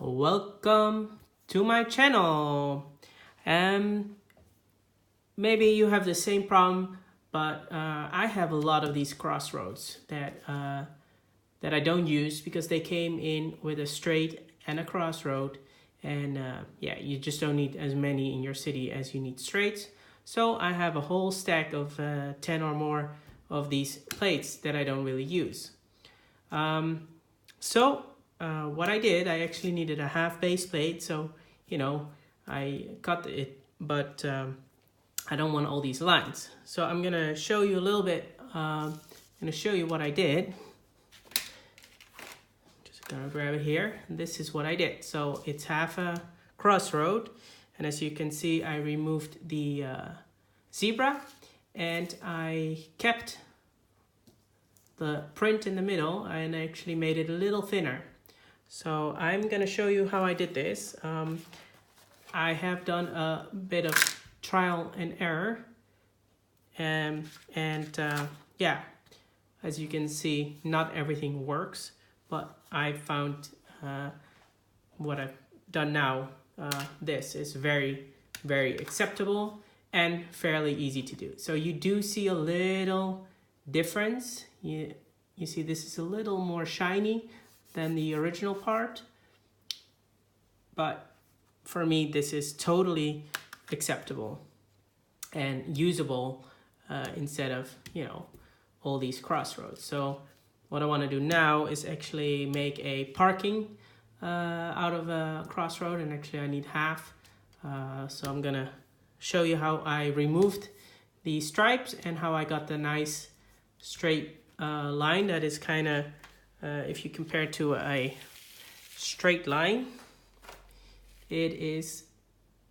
Welcome to my channel. Maybe you have the same problem, but I have a lot of these crossroads that I don't use because they came in with a straight and a crossroad, and yeah, you just don't need as many in your city as you need straights. So I have a whole stack of 10 or more of these plates that I don't really use. What I did, I actually needed a half base plate, so I cut it, but I don't want all these lines. So I'm gonna show you a little bit. I'm gonna show you what I did. Just gonna grab it here. This is what I did. So it's half a crossroad, and as you can see, I removed the zebra, and I kept the print in the middle and actually made it a little thinner. So I'm gonna show you how I did this. I have done a bit of trial and error, yeah, as you can see, not everything works, but I found what I've done now, this is very, very acceptable and fairly easy to do. So you do see a little difference. You see this is a little more shiny than the original part, but for me this is totally acceptable and usable instead of all these crossroads. So what I want to do now is actually make a parking out of a crossroad, and actually I need half, so I'm gonna show you how I removed the stripes and how I got the nice straight line that is kind of if you compare it to a straight line, it is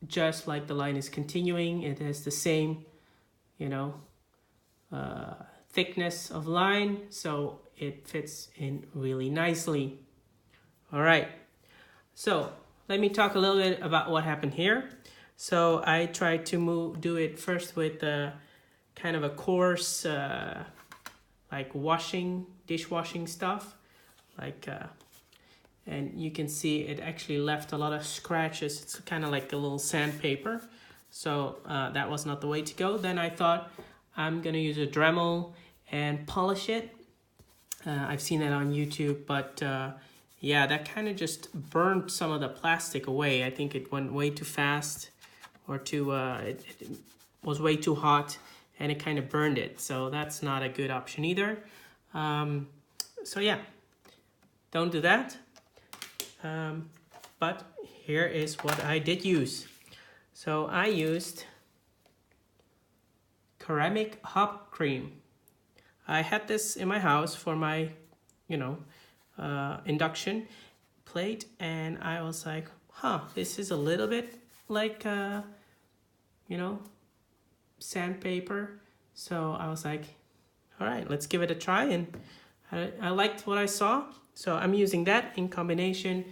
just like the line is continuing. It has the same thickness of line, so it fits in really nicely. All right, so let me talk a little bit about what happened here. So I tried to do it first with kind of a coarse like dishwashing stuff, and you can see it actually left a lot of scratches. It's kind of like a little sandpaper, so that was not the way to go. Then I thought I'm gonna use a Dremel and polish it. I've seen that on YouTube, but yeah, that kind of just burned some of the plastic away. I think it went way too fast, or it was way too hot, and it kind of burned it. So that's not a good option either. So yeah, don't do that. But here is what I did use. So I used ceramic hop cream. I had this in my house for my, induction plate, and I was like, this is a little bit like, sandpaper. So I was like, all right, let's give it a try, and I liked what I saw. So I'm using that in combination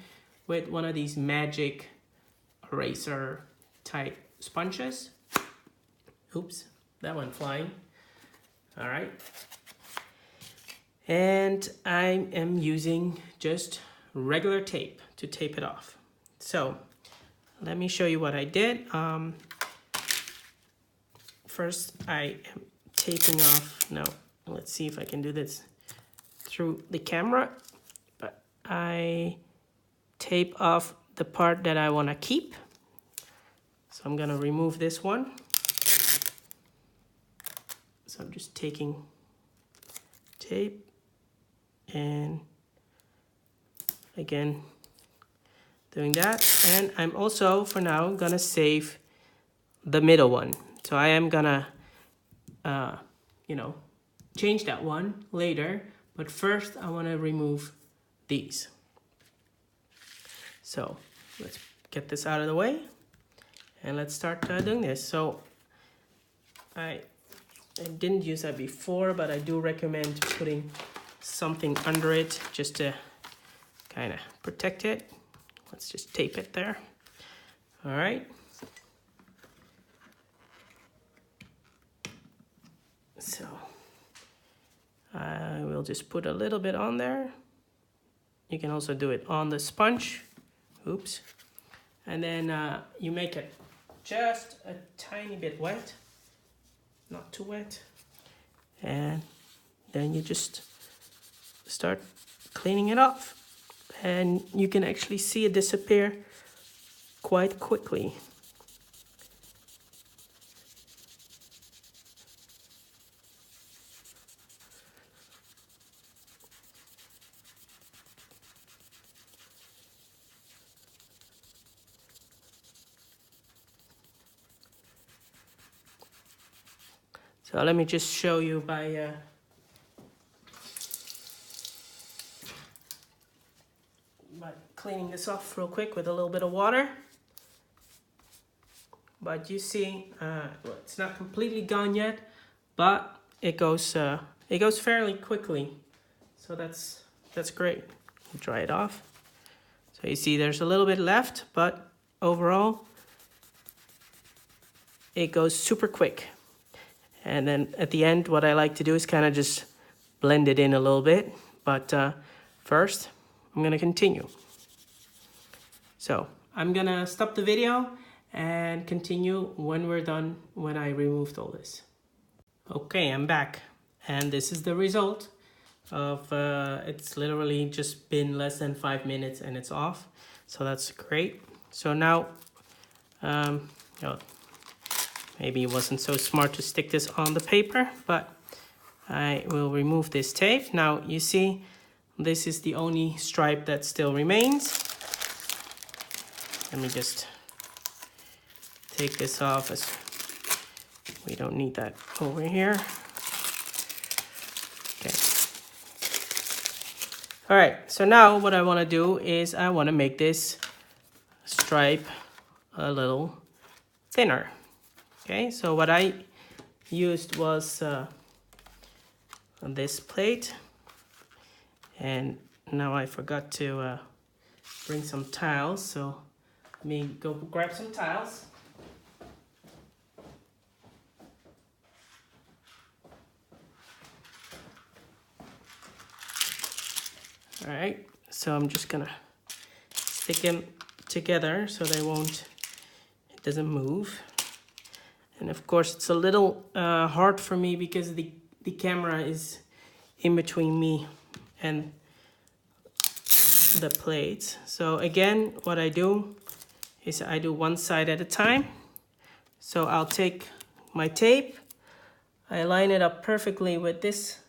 with one of these magic eraser type sponges. Oops, that went flying. All right. And I am using just regular tape to tape it off. So let me show you what I did. First, I am taping off. Now, let's see if I can do this through the camera. But I tape off the part that I want to keep. So I'm going to remove this one. So I'm just taking tape and again doing that, and I'm also for now gonna save the middle one. So I am gonna change that one later, but first I want to remove these. So let's get this out of the way and let's start doing this. So I didn't use that before, but I do recommend putting something under it just to kind of protect it. Let's just tape it there. All right. So I will just put a little bit on there. You can also do it on the sponge Oops. And then you make it just a tiny bit wet, not too wet. And then you just start cleaning it off. And you can actually see it disappear quite quickly. So let me just show you by cleaning this off real quick with a little bit of water. But you see, well, it's not completely gone yet, but it goes fairly quickly. So that's great. Dry it off. So you see there's a little bit left, but overall it goes super quick. And then at the end, what I like to do is kind of just blend it in a little bit. But first, I'm going to continue. So I'm going to stop the video and continue when we're done, when I removed all this. Okay, I'm back. And this is the result of, it's literally just been less than 5 minutes and it's off. So that's great. So now, maybe it wasn't so smart to stick this on the paper, but I will remove this tape. Now you see, this is the only stripe that still remains. Let me just take this off, as we don't need that over here. Okay. All right, so now what I want to do is I want to make this stripe a little thinner. Okay, so what I used was this plate, and now I forgot to bring some tiles, so let me go grab some tiles. All right, so I'm just gonna stick them together so they won't, it doesn't move. And of course it's a little hard for me because the camera is in between me and the plates. So again, what I do is I do one side at a time. So I'll take my tape, I line it up perfectly with this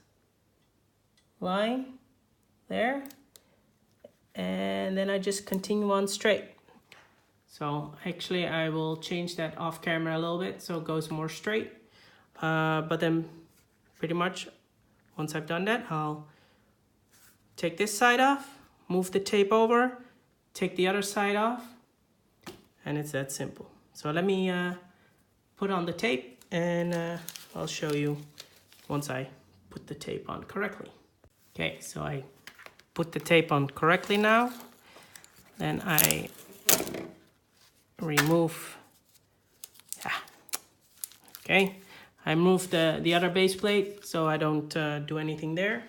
line there, and then I just continue on straight. So actually I will change that off camera a little bit so it goes more straight. But then pretty much once I've done that, I'll take this side off, move the tape over, take the other side off, and it's that simple. So let me put on the tape and I'll show you once I put the tape on correctly. Okay, so I put the tape on correctly now. Then I remove, okay, I moved the other base plate so I don't do anything there,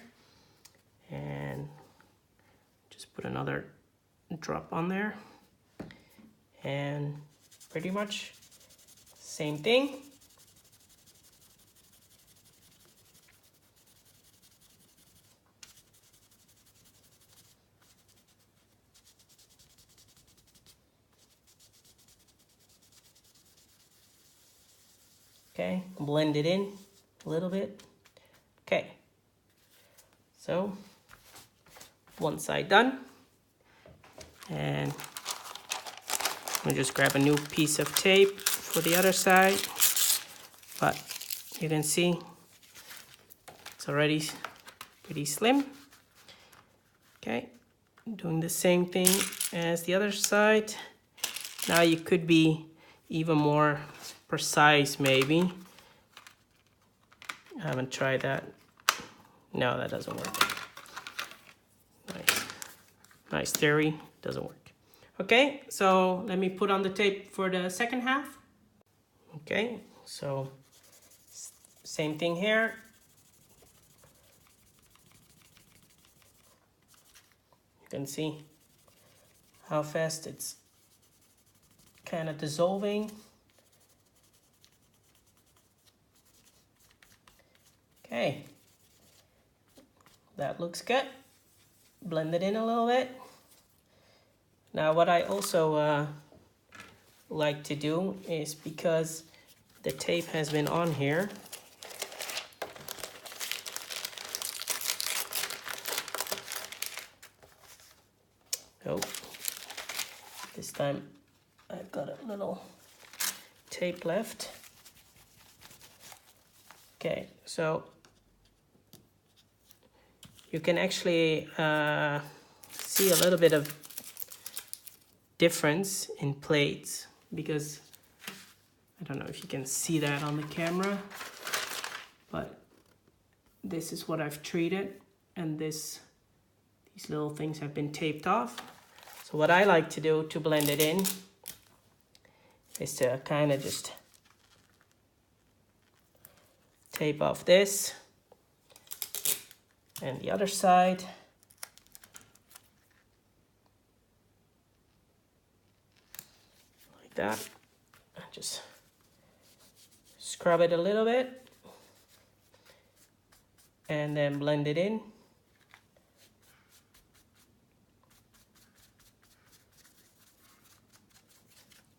and just put another drop on there, and pretty much same thing. Okay, blend it in a little bit. Okay, so one side done. And I'm gonna just grab a new piece of tape for the other side. But you can see it's already pretty slim. Okay, doing the same thing as the other side. Now you could be even more precise maybe. I haven't tried that. No, that doesn't work. Nice theory, doesn't work. Okay, so let me put on the tape for the second half. Okay, so same thing here. You can see how fast it's kind of dissolving. Okay, that looks good. Blend it in a little bit. Now what I also like to do is, because the tape has been on here, oh, this time I've got a little tape left. Okay, so you can actually see a little bit of difference in plates, because I don't know if you can see that on the camera, but this is what I've treated, and these little things have been taped off. So what I like to do to blend it in is to kind of just tape off this and the other side. Like that. And just scrub it a little bit and then blend it in.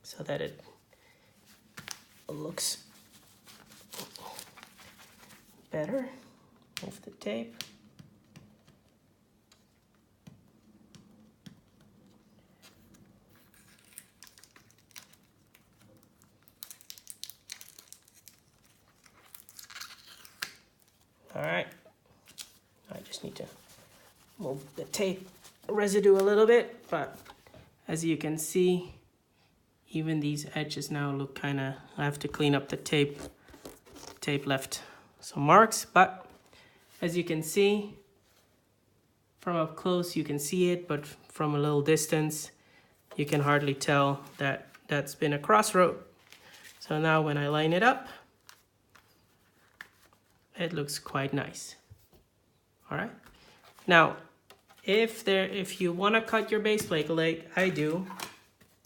So that it looks better with the tape. All right, I just need to move the tape residue a little bit, but as you can see, even these edges now look kind of, I have to clean up the tape. Tape left some marks, but as you can see, from up close you can see it, but from a little distance you can hardly tell that that's been a crossroad. So now when I line it up, it looks quite nice. All right. Now, if you want to cut your base plate like I do,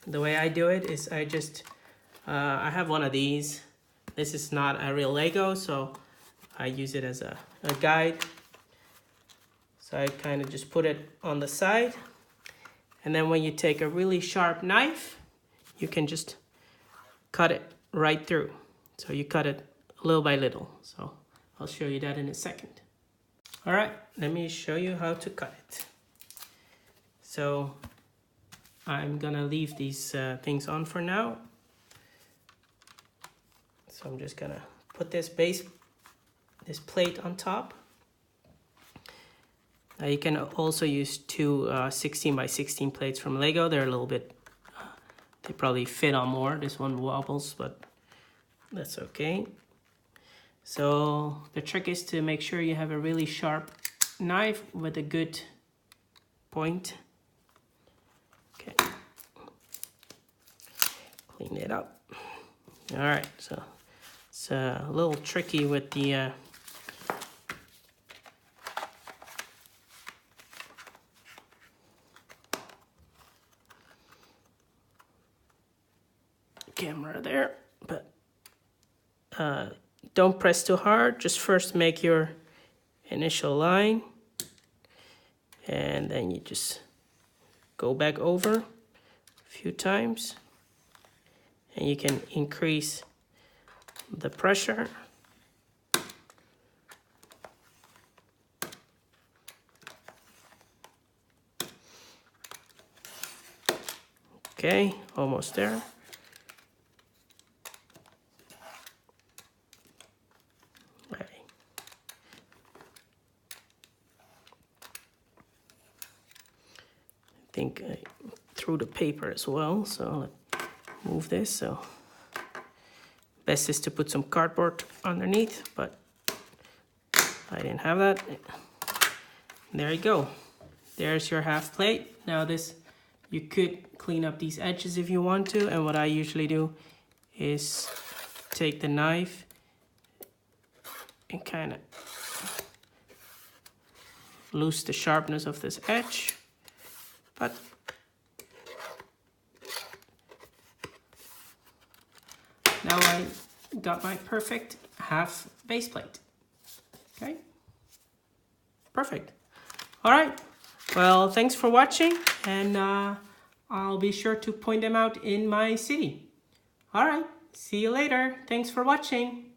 the way I do it is I have one of these. This is not a real Lego, so I use it as a guide. So I kind of just put it on the side. And then when you take a really sharp knife, you can just cut it right through. So you cut it little by little. So I'll show you that in a second. All right, let me show you how to cut it. So I'm gonna leave these things on for now. So I'm just gonna put this plate on top. Now you can also use two 16 by 16 plates from Lego. They're a little bit, they probably fit on more. This one wobbles, but that's okay. So the trick is to make sure you have a really sharp knife with a good point. Okay. Clean it up. All right, so it's a little tricky with the camera there, but don't press too hard. Just first make your initial line, and then you just go back over a few times, and you can increase the pressure. Okay, almost there. I think I threw the paper as well, so let's move this. So best is to put some cardboard underneath, but I didn't have that. There you go. There's your half plate. Now this, you could clean up these edges if you want to, and what I usually do is take the knife and kind of lose the sharpness of this edge. But Now I got my perfect half base plate. Okay, perfect. All right, well, thanks for watching, and I'll be sure to point them out in my city. All right, see you later. Thanks for watching.